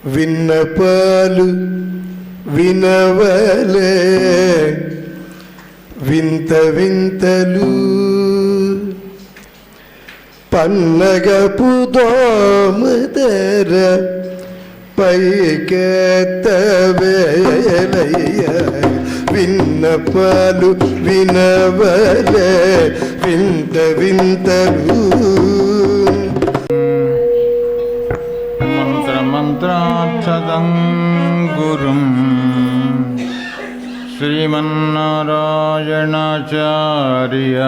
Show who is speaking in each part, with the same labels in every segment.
Speaker 1: విన్నపాలు వినవలే వింత వింతలు పన్నగపు దోమదర పైకెత్తవేలయ్య విన్నపాలు వినవలే వింత వింతలు.
Speaker 2: మంత్రాక్షదం గురుం శ్రీమన్నారాయణాచార్య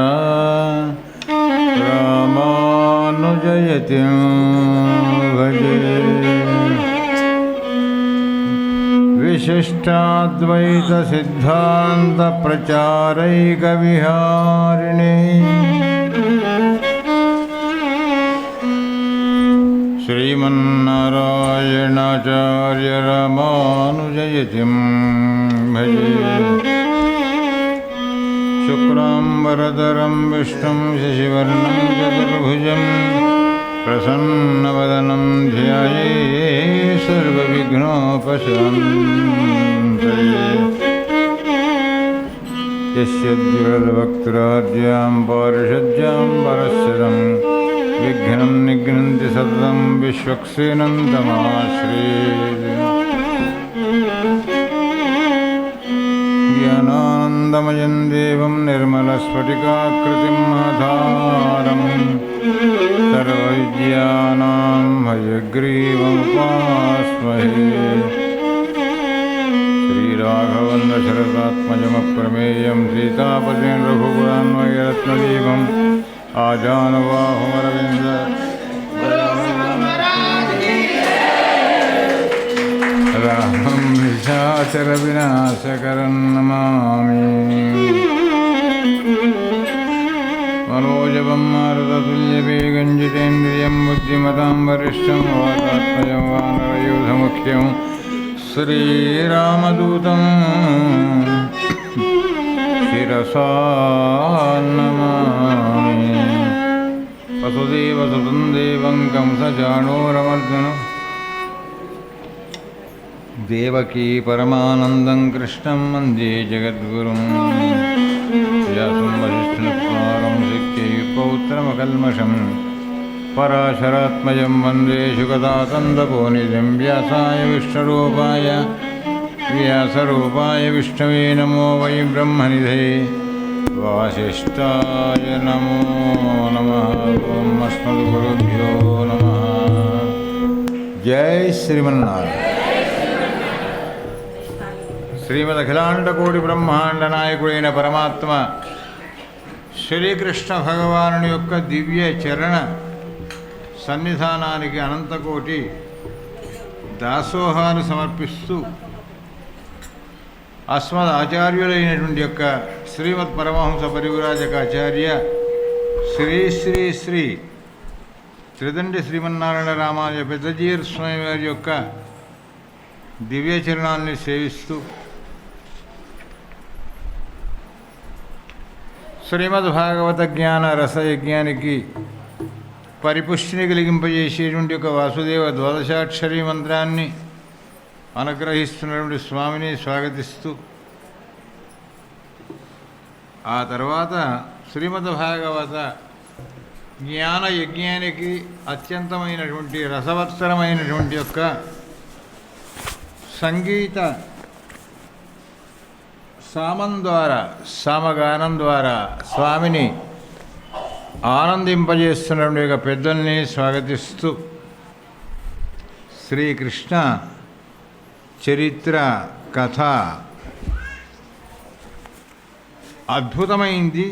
Speaker 2: రామానుజయతి భజే. విశిష్టాద్వైత సిద్ధాంత ప్రచారైక విహారిణి శ్రీమన్నారాయణాచార్య రామానుజయతిం భజే. శుక్లాంబరధరం విష్ణుం శశివర్ణం చతుర్భుజం ప్రసన్నవదనం ధ్యాయేత్ సర్వవిఘ్నోపశాంతయే. యస్య ద్విరదవక్త్రాద్యాం పారిషద్యాం పరస్సరం విఘ్నం నిఘ్నంతి సతతం విశ్వక్సేనం తమాశ్రయే. జ్ఞానానందమయం దేవం నిర్మలస్ఫటికాకృతిం ఆధారం సర్వవిద్యానాం హయగ్రీవముపాస్మహే. శ్రీరాఘవం దశరథాత్మజమప్రమేయం సీతాపతిం రఘుపురాన్వయరత్నదీపం ఆజానుబాహుమరవింద రామం నిశాచర వినాశకరం నమామి. మనోజవం మారుతతుల్యవేగం జితేంద్రియం బుద్ధిమతాం వరిష్టం వాతాత్మజం వానరయూధముఖ్యం శ్రీరామదూతం శిరసా నమామి. వసుదేవసుతం దేవం కంసచాణూరమర్దనం దేవకీ పరమానందం కృష్ణం వందే జగద్గురుం. వ్యాసం వసిష్ఠునుక్తారం శక్త్యైః పరాశరాత్మజం వందే శుకదాతందపోనిధిం. వ్యాసరూపాయ విష్ణవే నమో వై బ్రహ్మనిధే వాసిష్ఠాయ నమో నమః. ఓం అస్మద్గురుభ్యో నమః. జై శ్రీమన్నారాయణ. శ్రీమద్ అఖిలాండకోటి బ్రహ్మాండ నాయకుడైన పరమాత్మ శ్రీకృష్ణ భగవానుని యొక్క దివ్య చరణ సన్నిధానానికి అనంతకోటి దాసోహాలు సమర్పిస్తూ అస్మద్ ఆచార్యులైనటువంటి యొక్క శ్రీమద్ పరమహంస పరివ్రాజకాచార్య శ్రీ శ్రీ శ్రీ త్రిదండి శ్రీమన్నారాయణ రామానుజ పెద్దజీయర్ స్వామి వారి యొక్క దివ్య చరణాన్ని సేవిస్తూ శ్రీమద్భాగవత జ్ఞాన రసయజ్ఞానికి పరిపుష్టిని కలిగింపజేసేటువంటి ఒక వాసుదేవ ద్వాదశాక్షరీ మంత్రాన్ని అనుగ్రహిస్తున్నటువంటి స్వామిని స్వాగతిస్తూ ఆ తర్వాత శ్రీమద్భాగవత జ్ఞాన యజ్ఞానికి అత్యంతమైనటువంటి రసవత్సరమైనటువంటి యొక్క సంగీత సామగానం ద్వారా స్వామిని ఆనందింపజేస్తున్నటువంటి యొక్క పెద్దల్ని స్వాగతిస్తూ శ్రీకృష్ణ చరిత్ర కథ అద్భుతమైంది,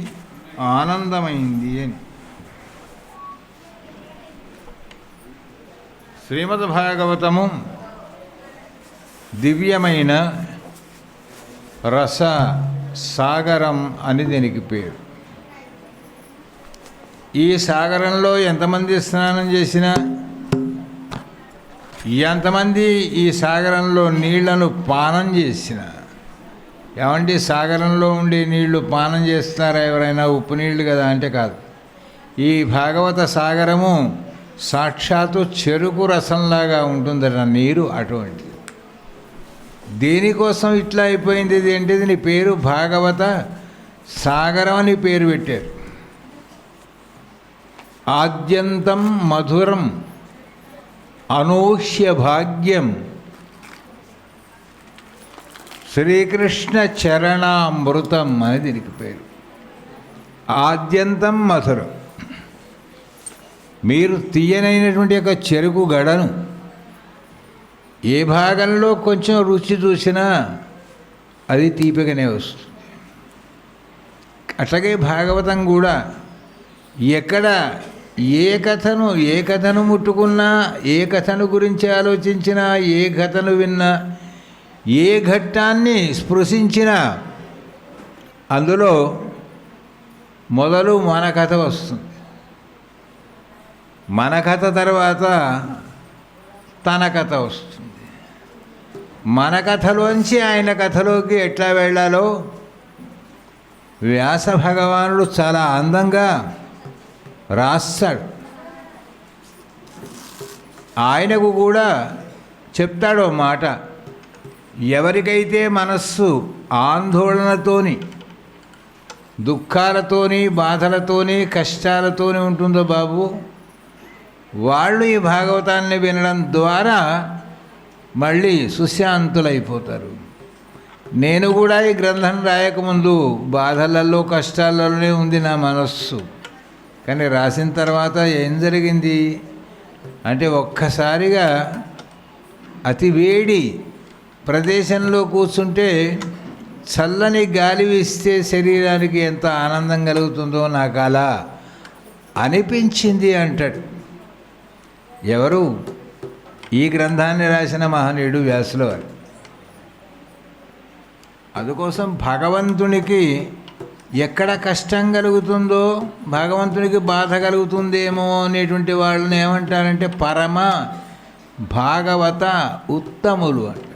Speaker 2: ఆనందమైంది అని. శ్రీమద్భాగవతము దివ్యమైన రస సాగరం అని దీనికి పేరు. ఈ సాగరంలో ఎంతమంది స్నానం చేసినా, ఎంతమంది ఈ సాగరంలో నీళ్లను పానం చేసిన, ఏమంటే సాగరంలో ఉండే నీళ్లు పానం చేస్తారా ఎవరైనా? ఉప్పు నీళ్లు కదా అంటే కాదు. ఈ భాగవత సాగరము సాక్షాత్తు చెరుకు రసంలాగా ఉంటుందట నీరు అటువంటిది. దేనికోసం ఇట్లా అయిపోయింది ఇది ఏంటిది? నీ పేరు భాగవత సాగరం అని పేరు పెట్టారు. ఆద్యంతం మధురం అనూహ్య భాగ్యం శ్రీకృష్ణ చరణామృతం అని దీనికి పేరు. ఆద్యంతం మధురం. మీరు తీయనైనటువంటి యొక్క చెరుకు గడను ఏ భాగంలో కొంచెం రుచి చూసినా అది తీపిగానే వస్తుంది. అట్లాగే భాగవతం కూడా ఎక్కడ ఏ కథను ముట్టుకున్నా, ఏ కథను గురించి ఆలోచించినా, ఏ కథను విన్నా, ఏ ఘట్టాన్ని స్పృశించినా అందులో మొదలు మన కథ వస్తుంది. మన కథ తర్వాత తన కథ వస్తుంది. మన కథలోంచి ఆయన కథలోకి ఎట్లా వెళ్ళాలో వ్యాస భగవానుడు చాలా అందంగా రాస్తాడు. ఆయనకు కూడా చెప్తాడు మాట, ఎవరికైతే మనస్సు ఆందోళనతోని, దుఃఖాలతోని, బాధలతోని, కష్టాలతోని ఉంటుందో బాబు, వాళ్ళు ఈ భాగవతాన్ని వినడం ద్వారా మళ్ళీ సుశాంతులైపోతారు. నేను కూడా ఈ గ్రంథం రాయకముందు బాధలలో, కష్టాలలోనే ఉంది నా మనస్సు. కానీ రాసిన తర్వాత ఏం జరిగింది అంటే ఒక్కసారిగా అతి వేడి ప్రదేశంలో కూర్చుంటే చల్లని గాలి వీస్తే శరీరానికి ఎంత ఆనందం కలుగుతుందో నాకు అలా అనిపించింది అంటాడు. ఎవరు? ఈ గ్రంథాన్ని రాసిన మహనీయుడు వ్యాసుల వారు. అందుకోసం భగవంతునికి ఎక్కడ కష్టం కలుగుతుందో, భగవంతునికి బాధ కలుగుతుందేమో అనేటువంటి వాళ్ళని ఏమంటారంటే పరమ భాగవత ఉత్తములు అంటారు.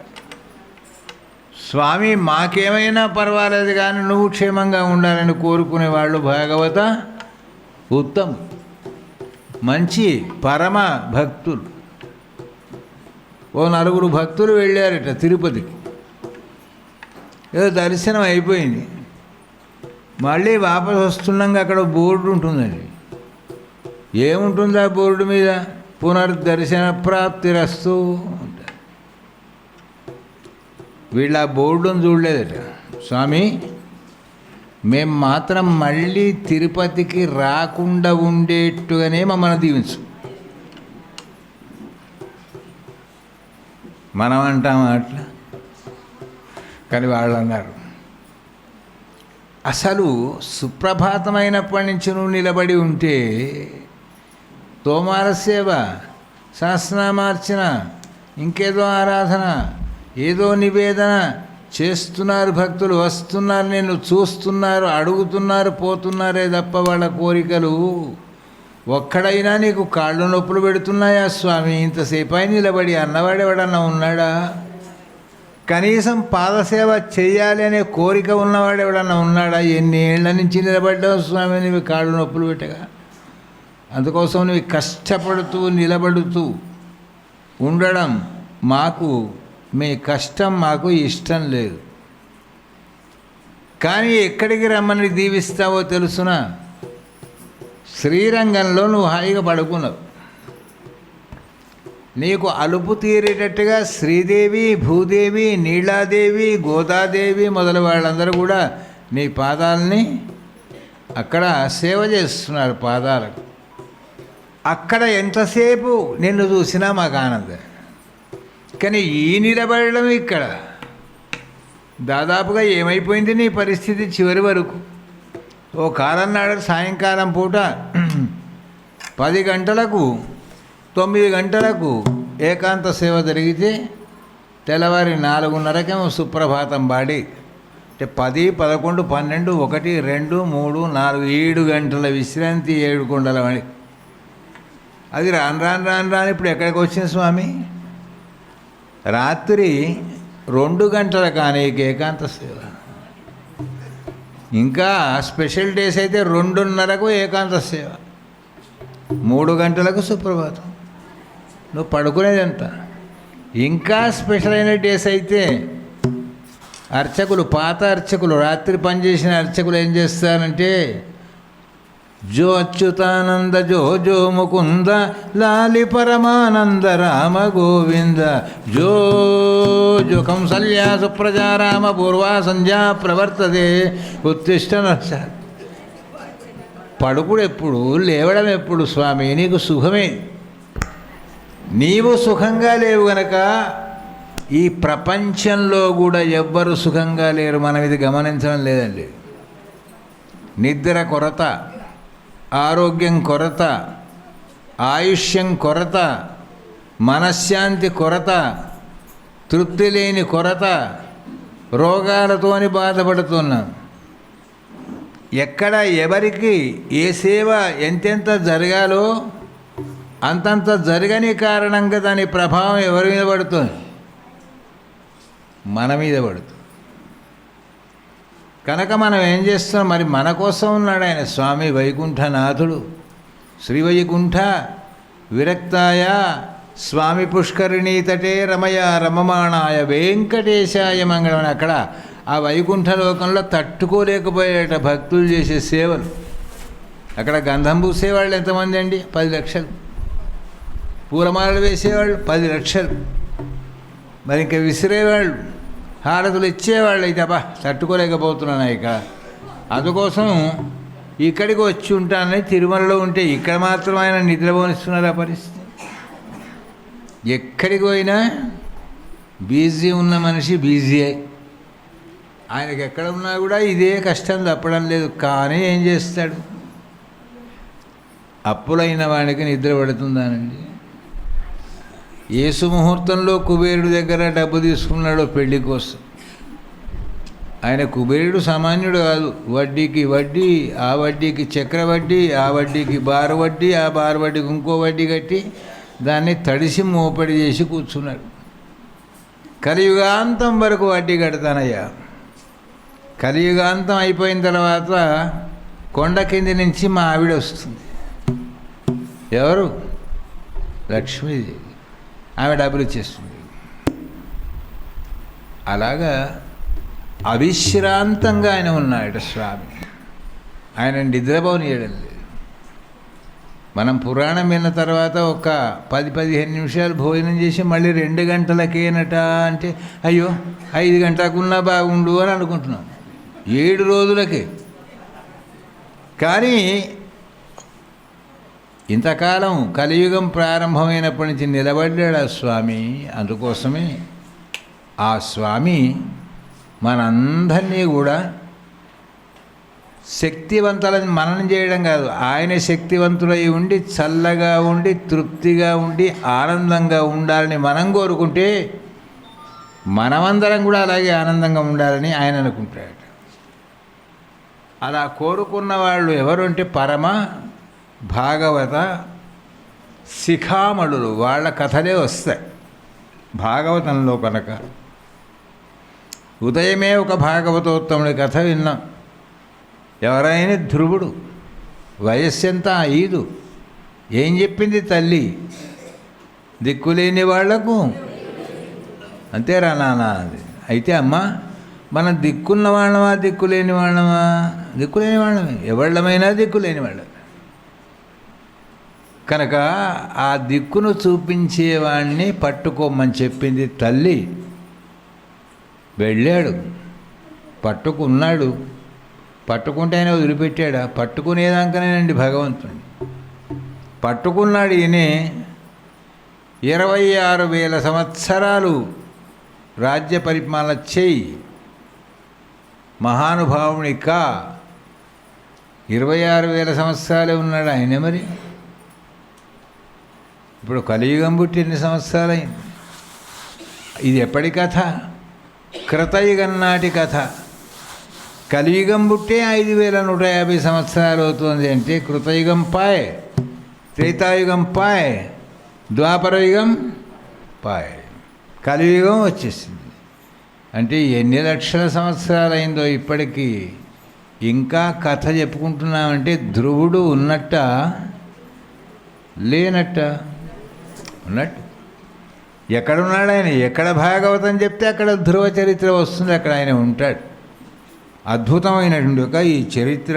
Speaker 2: స్వామి మాకేమైనా పర్వాలేదు కానీ నువ్వు క్షేమంగా ఉండాలని కోరుకునే వాళ్ళు భాగవత ఉత్తములు, మంచి పరమ భక్తులు. ఓ నలుగురు భక్తులు వెళ్ళారట తిరుపతికి. ఏదో దర్శనం అయిపోయింది. మళ్ళీ వాపసు వస్తున్నాక అక్కడ బోర్డు ఉంటుందండి. ఏముంటుంది ఆ బోర్డు మీద? పునర్దర్శన ప్రాప్తిరస్తు అంటారు. వీళ్ళు ఆ బోర్డును చూడలేదట. స్వామి మేము మాత్రం మళ్ళీ తిరుపతికి రాకుండా ఉండేట్టుగానే మమ్మల్ని దీవించు. మనం అంటామా అట్లా? కానీ వాళ్ళు అన్నారు, అసలు సుప్రభాతమైనప్పటి నుంచి నువ్వు నిలబడి ఉంటే తోమార సేవ, సహస్రనామార్చన, ఇంకేదో ఆరాధన, ఏదో నివేదన చేస్తున్నారు. భక్తులు వస్తున్నారు, నిన్ను చూస్తున్నారు, అడుగుతున్నారు, పోతున్నారే తప్ప వాళ్ళ కోరికలు ఒక్కడైనా నీకు కాళ్ళు నొప్పులు పెడుతున్నాయా స్వామి? ఇంతసేపు అయి నిలబడి అన్నవాడెవడన్నా ఉన్నాడా? కనీసం పాదసేవ చేయాలి అనే కోరిక ఉన్నవాడు ఎవడన్నా ఉన్నాడా? ఎన్ని ఏళ్ల నుంచి నిలబడ్డావు స్వామి నువ్వు కాళ్ళు నొప్పులు పెట్టగా? అందుకోసం నువ్వు కష్టపడుతూ నిలబడుతూ ఉండడం మాకు, మీ కష్టం మాకు ఇష్టం లేదు. కానీ ఎక్కడికి రమ్మని దీవిస్తావో తెలుసునా? శ్రీరంగంలో నువ్వు హాయిగా పడుకున్నావు. నీకు అలుపు తీరేటట్టుగా శ్రీదేవి, భూదేవి, నీలాదేవి, గోదాదేవి మొదలు వాళ్ళందరూ కూడా నీ పాదాలని అక్కడ సేవ చేస్తున్నారు. పాదాలకు అక్కడ ఎంతసేపు నిన్ను చూసినా మాకు ఆనందం. కానీ ఈ నిలబడడం ఇక్కడ దాదాపుగా ఏమైపోయింది నీ పరిస్థితి చివరి వరకు? ఓ కాలం నాడు సాయంకాలం పూట 10 గంటలకు 9 గంటలకు ఏకాంత సేవ జరిగితే తెల్లవారి 4:30కేమో సుప్రభాతం పాడి, అంటే 10, 11, 12, 1, 2, 3, 4, 7 గంటల విశ్రాంతి 7 కొండల వాడి. అది రాను ఇప్పుడు ఎక్కడికి వచ్చింది స్వామి? రాత్రి 2 గంటల కానీ ఏకాంత సేవ. ఇంకా స్పెషల్ డేస్ అయితే 2:30కు ఏకాంత సేవ. 3 గంటలకు సుప్రభాతం. నువ్వు పడుకునేది ఎంత? ఇంకా స్పెషల్ అయిన డేస్ అయితే అర్చకులు, పాత అర్చకులు, రాత్రి పనిచేసిన అర్చకులు ఏం చేస్తారంటే జో అచ్యుతానంద జో జో ముకుంద లాలి పరమానంద రామ గోవింద జో జో కంసల్యా సుప్రజా రామ పూర్వా సంధ్యా ప్రవర్తదే ఉత్తిష్ట నరస. పడుకుడు ఎప్పుడు, లేవడం ఎప్పుడు స్వామి? నీకు సుఖమే. నీవు సుఖంగా లేవు గనక ఈ ప్రపంచంలో కూడా ఎవ్వరు సుఖంగా లేరు. మనం ఇది గమనించడం లేదండి. నిద్ర కొరత, ఆరోగ్యం కొరత, ఆయుష్యం కొరత, మనశ్శాంతి కొరత, తృప్తి లేని కొరత, రోగాలతోని బాధపడుతున్నాం. ఎక్కడ ఎవరికి ఏ సేవ ఎంతెంత జరగాలో అంతంత జరగని కారణంగా దాని ప్రభావం ఎవరి మీద పడుతుంది? మన మీద పడుతుంది. కనుక మనం ఏం చేస్తున్నాం? మరి మన కోసం ఉన్నాడు ఆయన స్వామి వైకుంఠనాథుడు. శ్రీ వైకుంఠ విరక్తాయ స్వామి పుష్కరిణీ తటే రమయ రమమాణాయ వెంకటేశాయ మంగళం అని అక్కడ ఆ వైకుంఠ లోకంలో తట్టుకోలేకపోయేట భక్తులు చేసే సేవలు. అక్కడ గంధం పూసేవాళ్ళు ఎంతమంది అండి? 10 లక్షలు. పూలమాలలు వేసేవాళ్ళు 10 లక్షలు. మరి ఇంకా విసిరేవాళ్ళు, హారతులు ఇచ్చేవాళ్ళు అయితే అబ్బా తట్టుకోలేకపోతున్నాను. ఇక అందుకోసం ఇక్కడికి వచ్చి ఉంటానని తిరుమలలో ఉంటే ఇక్కడ మాత్రం ఆయన నిద్రపోనిస్తున్నారు. ఆ పరిస్థితి ఎక్కడికి పోయినా బిజీ ఉన్న మనిషి బిజీ అయి ఆయనకి ఎక్కడ ఉన్నా కూడా ఇదే కష్టం తప్పడం లేదు. కానీ ఏం చేస్తాడు? అప్పులైన వాడికి నిద్ర పడుతుందానండి. ఏ సుముహూర్తంలో కుబేరుడి దగ్గర డబ్బు తీసుకున్నాడో పెళ్లి కోసం. ఆయన కుబేరుడు సామాన్యుడు కాదు. వడ్డీకి వడ్డీ, ఆ వడ్డీకి చక్రవడ్డీ, ఆ వడ్డీకి బారు వడ్డీ, ఆ బారు వడ్డీకి ఇంకో వడ్డీ కట్టి దాన్ని తడిసి మోపడి చేసి కూర్చున్నాడు. కలియుగాంతం వరకు వడ్డీ కడతానయ్యా. కలియుగాంతం అయిపోయిన తర్వాత కొండ కింది నుంచి మా ఆవిడ వస్తుంది. ఎవరు? లక్ష్మీదేవి. ఆమె డబ్బులు ఇచ్చేస్తుంది. అలాగా అవిశ్రాంతంగా ఆయన ఉన్నాడు స్వామి. ఆయన నిద్రపోనియడం లేదు. మనం పురాణం విన్న తర్వాత ఒక 10-15 నిమిషాలు భోజనం చేసి మళ్ళీ 2 గంటలకేనట అంటే అయ్యో 5 గంటలకున్నా బాగుండు అని అనుకుంటున్నాం. 7 రోజులకే. కానీ ఇంతకాలం కలియుగం ప్రారంభమైనప్పటి నుంచి నిలబడ్డాడు ఆ స్వామి. అందుకోసమే ఆ స్వామి మనందరినీ కూడా శక్తివంతులని మననం చేయడం కాదు, ఆయన శక్తివంతులై ఉండి చల్లగా ఉండి తృప్తిగా ఉండి ఆనందంగా ఉండాలని మనం కోరుకుంటే మనమందరం కూడా అలాగే ఆనందంగా ఉండాలని ఆయన అనుకుంటాడు. అలా కోరుకున్న వాళ్ళు ఎవరు అంటే పరమ భాగవత శిఖామణులు. వాళ్ళ కథలే వస్తాయి భాగవతంలో. కనుక ఉదయమే ఒక భాగవతోత్తముడి కథ విన్నాం. ఎవరైనా ధ్రువుడు, వయస్సు ఎంత? 5. ఏం చెప్పింది తల్లి? దిక్కులేని వాళ్లకు అంతేరా నాన్న. అయితే అమ్మ మనం దిక్కున్న వాళ్ళమా దిక్కులేని వాళ్ళమా? దిక్కులేని వాళ్ళమే. ఎవళ్ళమైనా దిక్కులేని వాళ్ళం. కనుక ఆ దిక్కును చూపించేవాడిని పట్టుకోమని చెప్పింది తల్లి. వెళ్ళాడు, పట్టుకున్నాడు. పట్టుకుంటే ఆయన వదిలిపెట్టాడా? పట్టుకునేదాకనేనండి భగవంతుడు. పట్టుకున్నాడు. ఈయన 26,000 సంవత్సరాలు రాజ్య పరిపాలన చేయి మహానుభావుని కా. 26,000 సంవత్సరాలే ఉన్నాడు ఆయన. మరి ఇప్పుడు కలియుగం పుట్టి ఎన్ని సంవత్సరాలైంది? ఇది ఎప్పటి కథ? కృతయుగం నాటి కథ. కలియుగం పుట్టే 5,150 సంవత్సరాలు అవుతుంది అంటే కృతయుగం పాయ్, త్రేతాయుగం పాయ్, ద్వాపరయుగం పాయ్, కలియుగం వచ్చేసింది. అంటే ఎన్ని లక్షల సంవత్సరాలు అయిందో ఇప్పటికీ. ఇంకా కథ చెప్పుకుంటున్నామంటే ధ్రువుడు ఉన్నట్ట లేనట్ట ఉన్నట్టు. ఎక్కడున్నాడు ఆయన? ఎక్కడ భాగవతం చెప్తే అక్కడ ధ్రువ చరిత్ర వస్తుంది, అక్కడ ఆయన ఉంటాడు. అద్భుతమైనటువంటి ఒక ఈ చరిత్ర.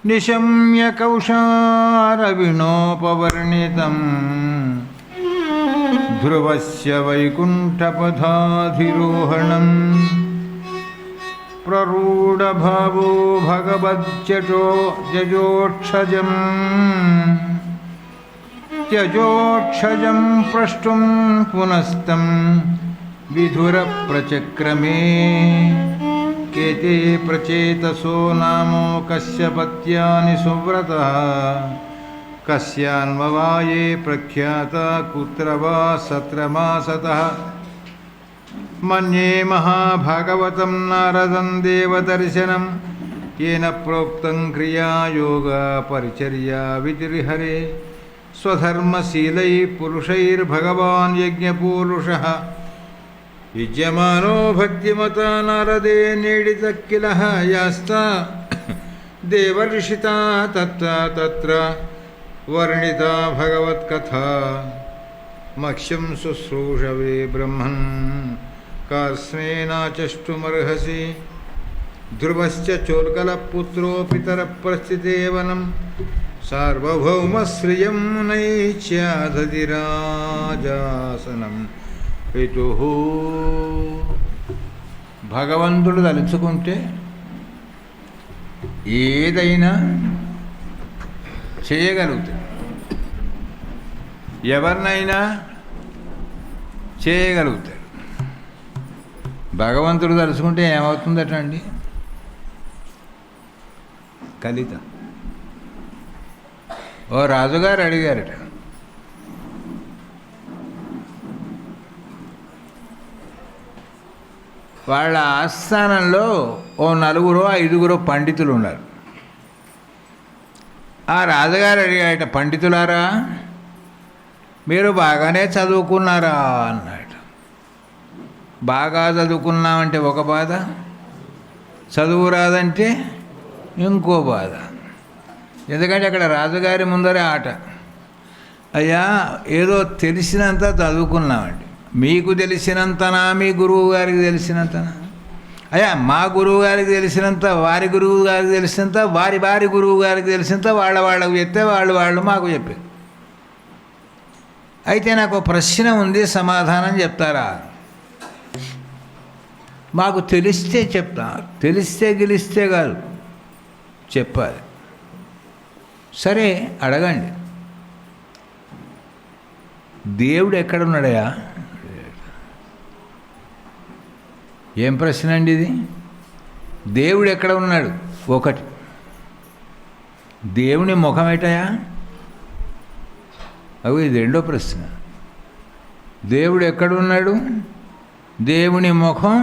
Speaker 2: నిశమ్య కౌశారవిణోపవర్ణితం ధ్రువస్య వైకుంఠపథాధిరోహణం ప్రరూఢభావో భగవజ్జోక్షజం త్యజోక్షజం ప్రష్టుం పునస్తం విధుర ప్రచక్రమే కేతే ప్రచేతసో నామో కశ్యపత్యాని సువ్రతః కస్యాన్వవాయే ప్రఖ్యాత కుత్ర వా సత్రమాసతః మన్యే మహాభాగవతం నారదం దేవదర్శనం येन प्रोक्तं क्रियायोग परिचर्या वितिर्हरे स्वधर्मशीलै पुरुषैर्भगवान् यज्ञपूरुषः युज्यमानो भक्तिमता नारदे नीडितः किल यास्ता देवर्षिता तत्र वर्णिता भगवत्कथा मह्यं शुश्रूषवे ब्रह्मन् कार्ष्णेनाचष्टुमर्हसि ध्रुवश्च चोल्कलपुत्रो पितरप्रस्थिते वनं सार्वभौमश्रियं नैच्यादधिराजासनं पितुः. భగవంతుడు తలుచుకుంటే ఏదైనా చేయగలుగుతాడు, ఎవరినైనా చేయగలుగుతాడు. భగవంతుడు తలుచుకుంటే ఏమవుతుందట అండి? కలిత. ఓ రాజుగారు అడిగారట, వాళ్ళ ఆస్థానంలో ఓ 4-5 పండితులు ఉన్నారు. ఆ రాజుగారు అడిగారట, పండితులారా మీరు బాగానే చదువుకున్నారా అన్నాడు. బాగా చదువుకున్నామంటే ఒక బాధ, చదువు రాదంటే ఇంకో బాధ. ఎందుకంటే అక్కడ రాజుగారి ముందరే ఆట. అయ్యా ఏదో తెలిసినంత చదువుకున్నామండి, మీకు తెలిసినంతనా మీ గురువు గారికి తెలిసినంతనా? అయ్యా మా గురువు గారికి తెలిసినంత, వారి గురువు గారికి తెలిసినంత, వారి గురువు గారికి తెలిసినంత వాళ్ళకు చెప్తే వాళ్ళు మాకు చెప్పారు. అయితే నాకు ప్రశ్న ఉంది, సమాధానం చెప్తారా? మాకు తెలిస్తే చెప్తా, తెలిస్తే గెలిస్తే కాదు, చెప్పాలి. సరే అడగండి. దేవుడు ఎక్కడున్నాడయా? ఏం ప్రశ్న అండి ఇది? దేవుడు ఎక్కడ ఉన్నాడు? ఒకటి. దేవుని ముఖం ఏటయా? అవి ఇది రెండో ప్రశ్న. దేవుడు ఎక్కడున్నాడు? దేవుని ముఖం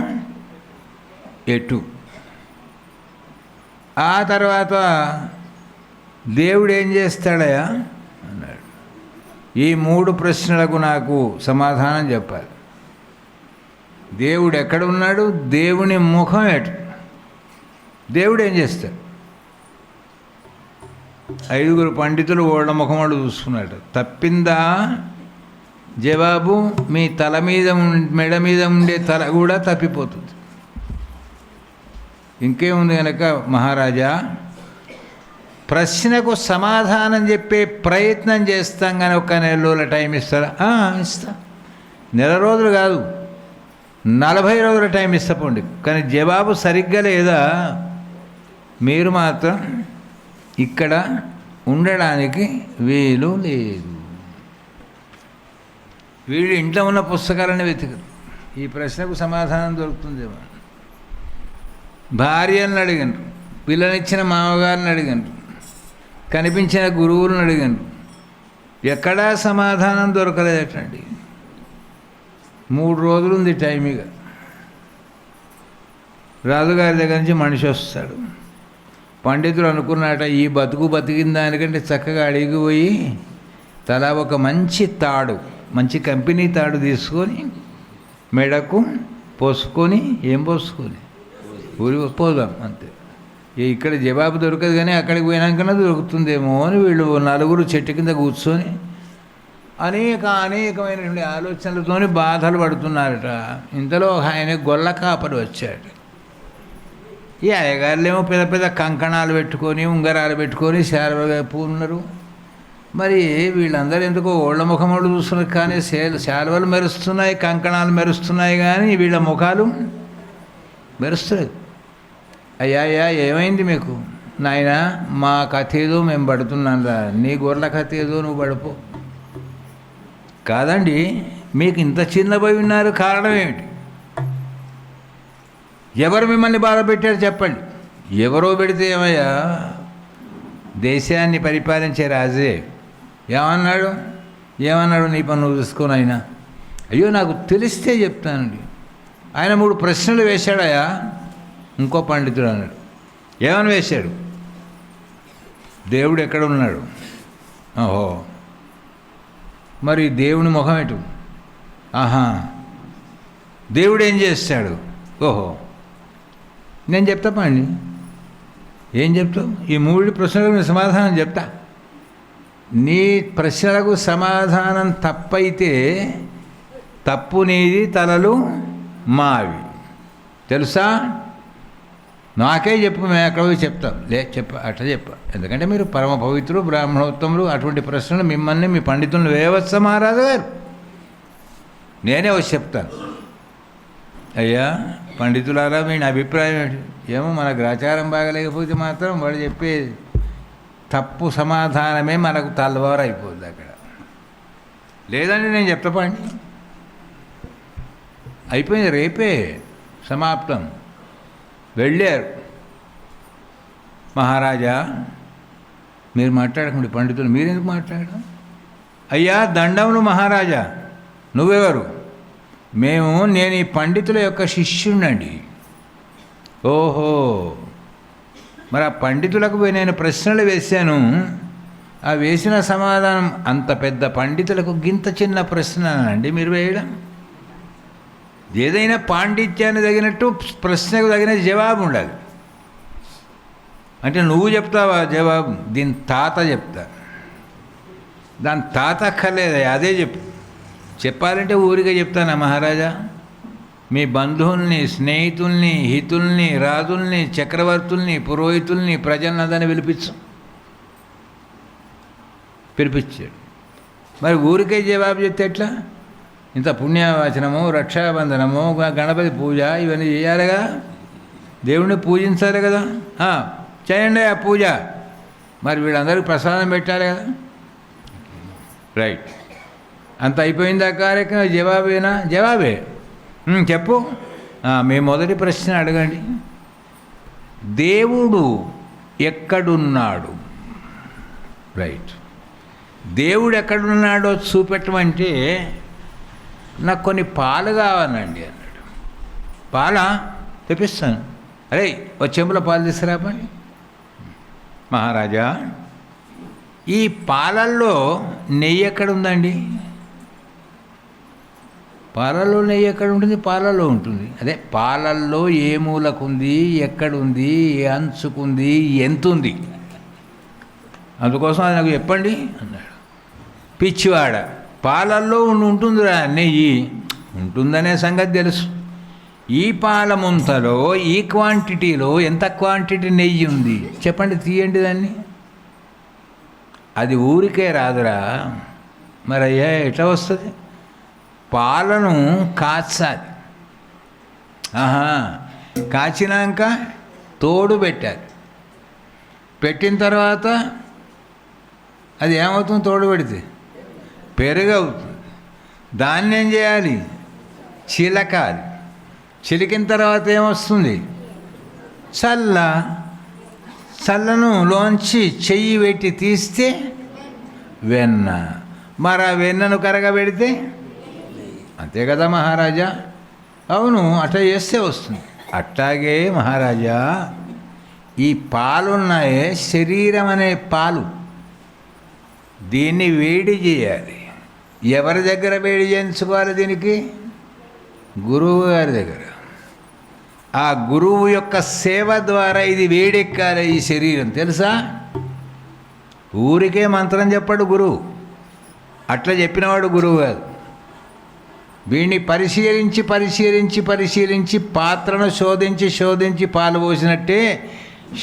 Speaker 2: ఎటు? ఆ తర్వాత దేవుడు ఏం చేస్తాడయా అన్నాడు. ఈ 3 ప్రశ్నలకు నాకు సమాధానం చెప్పాలి. దేవుడు ఎక్కడ ఉన్నాడు? దేవుని ముఖం ఎటు? దేవుడు ఏం చేస్తాడు? 5 పండితులు ఓళ్ళ ముఖం వాళ్ళు చూసుకున్నాడు. తప్పిందా? జవాబు, మీ తల మీద మెడ మీద ఉండే తల కూడా తప్పిపోతుంది. ఇంకేముంది కనుక మహారాజా, ప్రశ్నకు సమాధానం చెప్పే ప్రయత్నం చేస్తాం కానీ ఒక 1 నెల రోజుల టైం ఇస్తారా? ఇస్తా. 1 నెల రోజులు కాదు, 40 రోజుల టైం ఇస్తపోండి, కానీ జవాబు సరిగ్గా లేదా మీరు మాత్రం ఇక్కడ ఉండడానికి వీలు లేదు. వీళ్ళు ఇంట్లో ఉన్న పుస్తకాలను వెతుకరు, ఈ ప్రశ్నకు సమాధానం దొరుకుతుందేమో. భార్యలను అడిగండ్రు, పిల్లనిచ్చిన మామగారిని అడిగండ్రు, కనిపించిన గురువులను అడిగండ్రు, ఎక్కడా సమాధానం దొరకలేదటండి. 3 రోజులు ఉంది టైమిగా. రాజుగారి దగ్గర నుంచి మనిషి వస్తాడు. పండితులు అనుకున్నట, ఈ బతికిన దానికంటే చక్కగా అడిగిపోయి తలా ఒక మంచి తాడు, మంచి కంపెనీ తాడు తీసుకొని మెడకు పోసుకొని, ఏం పోసుకొని ఊరి పోదాం అంతే. ఇక్కడ జవాబు దొరకదు, కానీ అక్కడికి పోయినాకనే దొరుకుతుందేమో అని వీళ్ళు నలుగురు చెట్టు కింద కూర్చొని అనేకమైనటువంటి ఆలోచనలతోని బాధలు పడుతున్నారట. ఇంతలో ఆయన గొల్ల కాపరి వచ్చాడు. ఈ అయ్యగారులేమో పెద్ద పెద్ద కంకణాలు పెట్టుకొని ఉంగరాలు పెట్టుకొని శాలువగా పూన్నారు. మరి వీళ్ళందరూ ఎందుకో ఓళ్ళ ముఖములు చూస్తున్నారు, కానీ శాలువలు మెరుస్తున్నాయి, కంకణాలు మెరుస్తున్నాయి, కానీ వీళ్ళ ముఖాలు మెరుస్తుంది. అయ్యా ఏమైంది మీకు? నాయన మా కథ ఏదో మేము పడుతున్నాం రా, నీ గొర్రెల కథ ఏదో నువ్వు పడిపో. కాదండి, మీకు ఇంత చిన్నపోయి ఉన్నారు, కారణం ఏమిటి? ఎవరు మిమ్మల్ని బాధ పెట్టారు చెప్పండి. ఎవరో పెడితే ఏమయ్యా, దేశాన్ని పరిపాలించే రాజే ఏమన్నాడు? నీ పని నువ్వు చూసుకొని అయినా. అయ్యో నాకు తెలిస్తే చెప్తానండి. ఆయన 3 ప్రశ్నలు వేశాడయా. ఇంకో పండితుడు అన్నాడు. ఏమని వేశాడు? దేవుడు ఎక్కడ ఉన్నాడు? ఓహో, మరి దేవుని ముఖం ఎటు? ఆహా, దేవుడు ఏం చేస్తాడు? ఓహో, నేను చెప్తా పండి. ఏం చెప్తావు? ఈ 3 ప్రశ్నలకు నేను సమాధానం చెప్తా. నీ ప్రశ్నలకు సమాధానం తప్పైతే తప్పు నీది, తలలు మావి. తెలుసా? నాకే చెప్పు, మేము ఎక్కడ పోయి చెప్తాం. అట్లా చెప్ప. ఎందుకంటే మీరు పరమ పవిత్రులు, బ్రాహ్మణోత్తములు. అటువంటి ప్రశ్నలు మిమ్మల్ని మీ పండితులను వేయవచ్చా మహారాజు గారు? నేనే వచ్చి చెప్తాను. అయ్యా పండితులారా, మీ అభిప్రాయం ఏంటి? ఏమో మనకు ఆచారం బాగలేకపోతే మాత్రం వాడు చెప్పే తప్పు సమాధానమే మనకు తలవారు అయిపోద్ది అక్కడ. లేదండి నేను చెప్తా పండి. అయిపోయింది, రేపే సమాప్తం. వెళ్ళారు. మహారాజా మీరు మాట్లాడకండి, పండితులు మీరెందుకు మాట్లాడడం? అయ్యా దండములు మహారాజా. నువ్వెవరు? నేను ఈ పండితుల యొక్క శిష్యుణ్ణండి. ఓహో, మరి ఆ పండితులకు నేను ప్రశ్నలు వేశాను, ఆ వేసిన సమాధానం అంత పెద్ద పండితులకు గింత చిన్న ప్రశ్న అండి మీరు వేయడం? ఏదైనా పాండిత్యాన్ని తగినట్టు ప్రశ్నకు తగిన జవాబు ఉండాలి. అంటే నువ్వు చెప్తావా జవాబు? దీని తాత చెప్తా. దాని తాత అక్కర్లేదు, అదే చెప్పాలంటే ఊరిగా చెప్తానా మహారాజా? మీ బంధువుల్ని, స్నేహితుల్ని, హితుల్ని, రాజుల్ని, చక్రవర్తుల్ని, పురోహితుల్ని, ప్రజలందరినీ పిలిపించాడు. మరి ఊరికే జవాబు చెప్తే ఎట్లా? ఇంత పుణ్యవచనము, రక్షాబంధనము, గణపతి పూజ ఇవన్నీ చేయాలిగా, దేవుణ్ణి పూజించాలి కదా. చేయండి ఆ పూజ. మరి వీళ్ళందరికీ ప్రసాదం పెట్టాలి కదా. రైట్, అంత అయిపోయిందా కార్యక్రమం? జవాబేనా? జవాబే. చెప్పు. మీ మొదటి ప్రశ్న అడగండి. దేవుడు ఎక్కడున్నాడు? రైట్, దేవుడు ఎక్కడున్నాడో చూపెట్టమంటే నాకు కొన్ని పాలు కావాలండి అన్నాడు. పాలా? తెప్పిస్తాను. అరే ఒక చెంబుల పాలు తీసుకురాపండి. మహారాజా ఈ పాలల్లో నెయ్యి ఎక్కడుందండి? పాలల్లో నెయ్యి ఎక్కడ ఉంటుంది? పాలల్లో ఉంటుంది. అదే పాలల్లో ఏ మూలకుంది, ఎక్కడుంది, ఏ అంచుకుంది, ఎంతుంది? అందుకోసం అది నాకు చెప్పండి అన్నాడు. పిచ్చివాడ, పాలల్లో ఉంటుందిరా నెయ్యి, ఉంటుందనే సంగతి తెలుసు. ఈ పాల ముంతలో ఈ క్వాంటిటీలో ఎంత క్వాంటిటీ నెయ్యి ఉంది చెప్పండి, తీయండి దాన్ని. అది ఊరికే రాదురా. మరి అయ్యా ఎట్లా వస్తుంది? పాలను కాచాలి. కాచినాక తోడు పెట్టాలి. పెట్టిన తర్వాత అది ఏమవుతుంది? తోడు పెడితే పెరుగు అవుతుంది. దాన్ని ఏం చేయాలి? చిలకాలి. చిలికిన తర్వాత ఏమొస్తుంది? చల్లను లోంచి చెయ్యి పెట్టి తీస్తే వెన్న. మరి ఆ వెన్నను కరగబెడితే అంతే కదా మహారాజా? అవును, అట్లా చేస్తే వస్తుంది. అట్లాగే మహారాజా ఈ పాలున్నాయే, శరీరం అనే పాలు, దీన్ని వేడి చేయాలి. ఎవరి దగ్గర వేడి చేయించుకోవాలి? దీనికి గురువు గారి దగ్గర. ఆ గురువు యొక్క సేవ ద్వారా ఇది వేడెక్కాలి ఈ శరీరం, తెలుసా? ఊరికే మంత్రం చెప్పాడు గురువు, అట్లా చెప్పినవాడు గురువు కాదు. వీడిని పరిశీలించి పరిశీలించి పరిశీలించి పాత్రను శోధించి శోధించి పాలు పోసినట్టే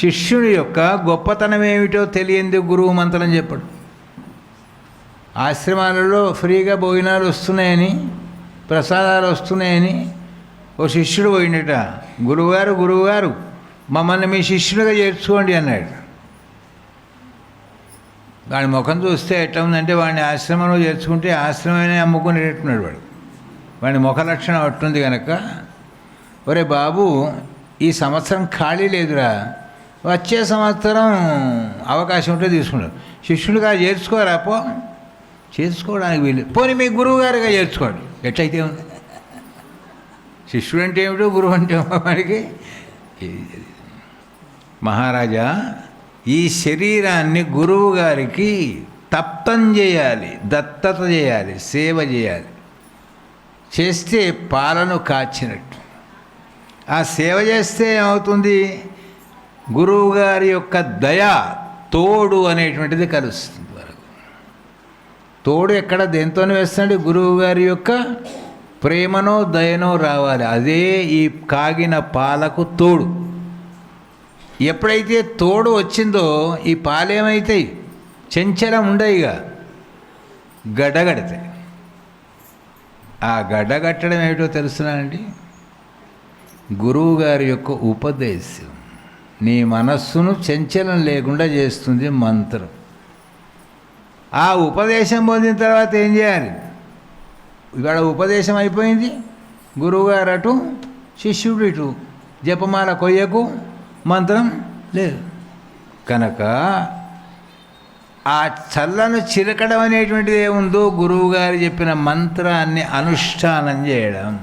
Speaker 2: శిష్యుని యొక్క గొప్పతనం ఏమిటో తెలియంది గురువు మంత్రం చెప్పడు. ఆశ్రమాలలో ఫ్రీగా భోజనాలు వస్తున్నాయని, ప్రసాదాలు వస్తున్నాయని ఓ శిష్యుడు పోయినట, గురువుగారు మమ్మల్ని మీ శిష్యుడిగా చేర్చుకోండి అన్నాడు. వాడి ముఖం చూస్తే ఎట్లా ఉందంటే వాడిని ఆశ్రమంలో చేర్చుకుంటే ఆశ్రమమే అమ్ముకునేటట్టున్నాడు వాడు. వాడి ముఖ లక్షణం అట్టుంది కనుక, ఒరే బాబు ఈ సంవత్సరం ఖాళీ లేదురా, వచ్చే సంవత్సరం అవకాశం ఉంటే తీసుకుంటాడు. శిష్యుడిగా చేర్చుకోరా, పో చేర్చుకోవడానికి వీలు, పోనీ మీ గురువు గారిగా చేర్చుకోండి. ఎట్లయితే ఉంది, శిష్యుడు అంటే ఏమిటో గురువు అంటే వాడికి. మహారాజా, ఈ శరీరాన్ని గురువు గారికి తప్తం చేయాలి, దత్తత చేయాలి, సేవ చేయాలి. చేస్తే పాలను కాచినట్టు. ఆ సేవ చేస్తే ఏమవుతుంది? గురువు గారి యొక్క దయ, తోడు అనేటువంటిది కలుస్తుంది వరకు. తోడు ఎక్కడ దేంతోనే వేస్తాడు? గురువు గారి యొక్క ప్రేమనో దయనో రావాలి. అదే ఈ కాగిన పాలకు తోడు. ఎప్పుడైతే తోడు వచ్చిందో ఈ పాలేమవుతాయి? చంచలం ఉండయిగా, గడ్డగడతాయి. ఆ గడ్డగట్టడం ఏమిటో తెలుసునండి? గురువు గారి యొక్క ఉపదేశం నీ మనస్సును చంచలం లేకుండా చేస్తుంది మంత్రం. ఆ ఉపదేశం పొందిన తర్వాత ఏం చేయాలి? ఇవాళ ఉపదేశం అయిపోయింది, గురువుగారు అటు, శిష్యుడు ఇటు, జపమాల కొయ్యకు, మంత్రం లేదు కనుక ఆ చల్లను చిలకడం అనేటువంటిది ఏముందో గురువుగారు చెప్పిన మంత్రాన్ని అనుష్ఠానం చేయడం.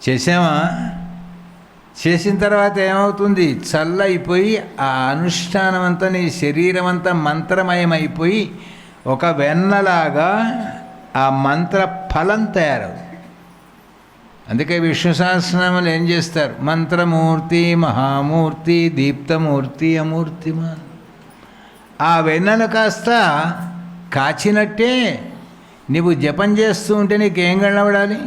Speaker 2: చేసామా? చేసిన తర్వాత ఏమవుతుంది? చల్లైపోయి ఆ అనుష్ఠానం అంతా నీ శరీరం అంతా మంత్రమయమైపోయి ఒక వెన్నలాగా ఆ మంత్ర ఫలం తయారవుతుంది. అందుకే విష్ణు సహస్రనామాలు ఏం చేస్తారు? మంత్రమూర్తి, మహామూర్తి, దీప్తమూర్తి, అమూర్తిమాన్. ఆ వెన్నను కాస్త కాచినట్టే నువ్వు జపం చేస్తూ ఉంటే నీకేం కనబడాలి?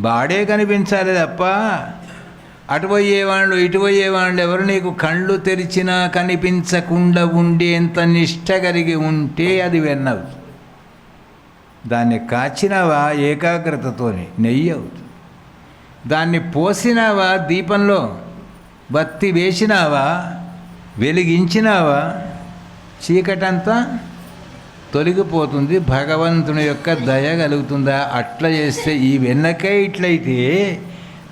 Speaker 2: బాడే కనిపించాలి తప్ప అటు పోయేవాళ్ళు ఇటు పోయేవాళ్ళు ఎవరు నీకు కళ్ళు తెరిచినా కనిపించకుండా ఉండేంత నిష్ట కలిగి ఉంటే అది వెన్నవు. దాన్ని కాచినావా ఏకాగ్రతతోని నెయ్యి అవుతుంది. దాన్ని పోసినావా దీపంలో, బత్తి వేసినావా, వెలిగించినావా, చీకటంతా తొలగిపోతుంది. భగవంతుని యొక్క దయ కలుగుతుందా? అట్లా చేస్తే ఈ వెన్నకే ఇట్లయితే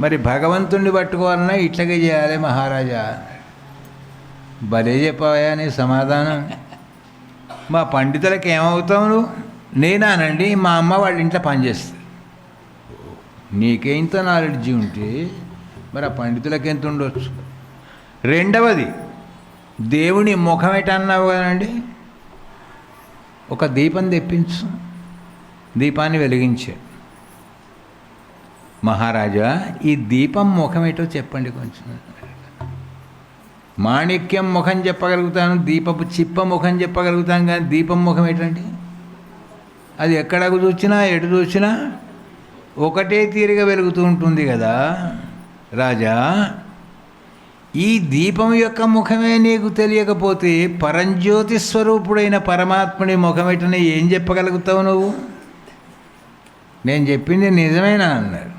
Speaker 2: మరి భగవంతుణ్ణి పట్టుకోవాలన్నా ఇట్లాగే చేయాలి మహారాజా. భలే చెప్పాయా నీ సమాధానం. మా పండితులకు ఏమవుతావు నువ్వు? నేనానండి మా అమ్మ వాళ్ళ ఇంట్లో పనిచేస్తుంది. నీకే ఇంత నాలెడ్జి ఉంటే మరి ఆ పండితులకు ఎంత ఉండొచ్చు? రెండవది, దేవుని ముఖం ఎటన్నావు కదండి, ఒక దీపం తెప్పించు, దీపాన్ని వెలిగించే. మహారాజా ఈ దీపం ముఖం ఏటో చెప్పండి కొంచెం. మాణిక్యం ముఖం చెప్పగలుగుతాను, దీపపు చిప్ప ముఖం చెప్పగలుగుతాను, కానీ దీపం ముఖం ఏంటండి? అది ఎక్కడకు చూసినా ఎటు చూసినా ఒకటే తీరుగా వెలుగుతూ ఉంటుంది కదా రాజా. ఈ దీపం యొక్క ముఖమే నీకు తెలియకపోతే పరంజ్యోతి స్వరూపుడైన పరమాత్ముడి ముఖమేటనే ఏం చెప్పగలుగుతావు నువ్వు? నేను చెప్పింది నిజమేనా అన్నారు.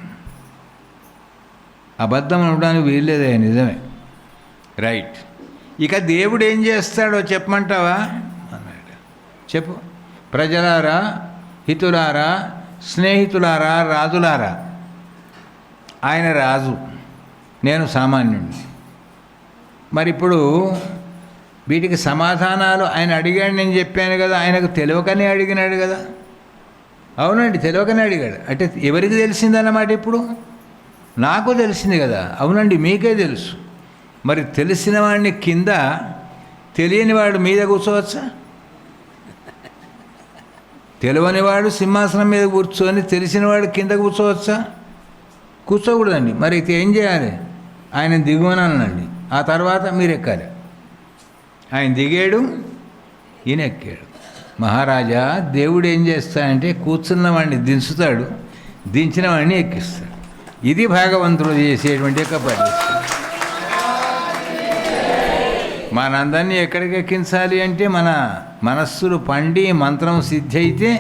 Speaker 2: అబద్ధం అనడానికి వీల్లేదే, నిజమే. రైట్. ఇక దేవుడు ఏం చేస్తాడో చెప్పమంటావా అన్నాడు. చెప్పు. ప్రజలారా, హితులారా, స్నేహితులారా, రాజులారా. ఆయన రాజు, నేను సామాన్యుడిని. మరి ఇప్పుడు వీటికి సమాధానాలు ఆయన అడిగాడు, నేను చెప్పాను కదా. ఆయనకు తెలియకనే అడిగినాడు కదా. అవునండి, తెలియకనే అడిగాడు. అంటే ఎవరికి తెలిసిందన్నమాట? ఇప్పుడు నాకు తెలిసింది కదా. అవునండి, మీకే తెలుసు. మరి తెలిసిన వాడిని కింద, తెలియని వాడు మీద కూర్చోవచ్చా? తెలియనివాడు సింహాసనం మీద కూర్చొని తెలిసినవాడు కింద కూర్చోవచ్చా? కూర్చోకూడదండి. మరి అయితే ఏం చేయాలి? ఆయన దిగువనండి, ఆ తర్వాత మీరు ఎక్కాలి. ఆయన దిగాడు, ఈయన ఎక్కాడు. మహారాజా, దేవుడు ఏం చేస్తాడంటే కూర్చున్న వాడిని దించుతాడు, దించిన వాడిని ఎక్కిస్తాడు. ఇది భగవంతుడు చేసేటువంటి యొక్క పరిస్థితి. మనందరినీ ఎక్కడికి ఎక్కించాలి అంటే మన మనస్సులు పండి మంత్రం సిద్ధి అయితే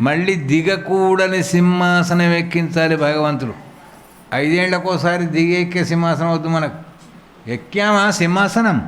Speaker 2: మళ్ళీ దిగకూడని సింహాసనం ఎక్కించాలి భగవంతుడు. 5 ఏళ్లకోసారి దిగి ఎక్కే సింహాసనం వద్దు మనకు. ఎక్కామా సింహాసనం,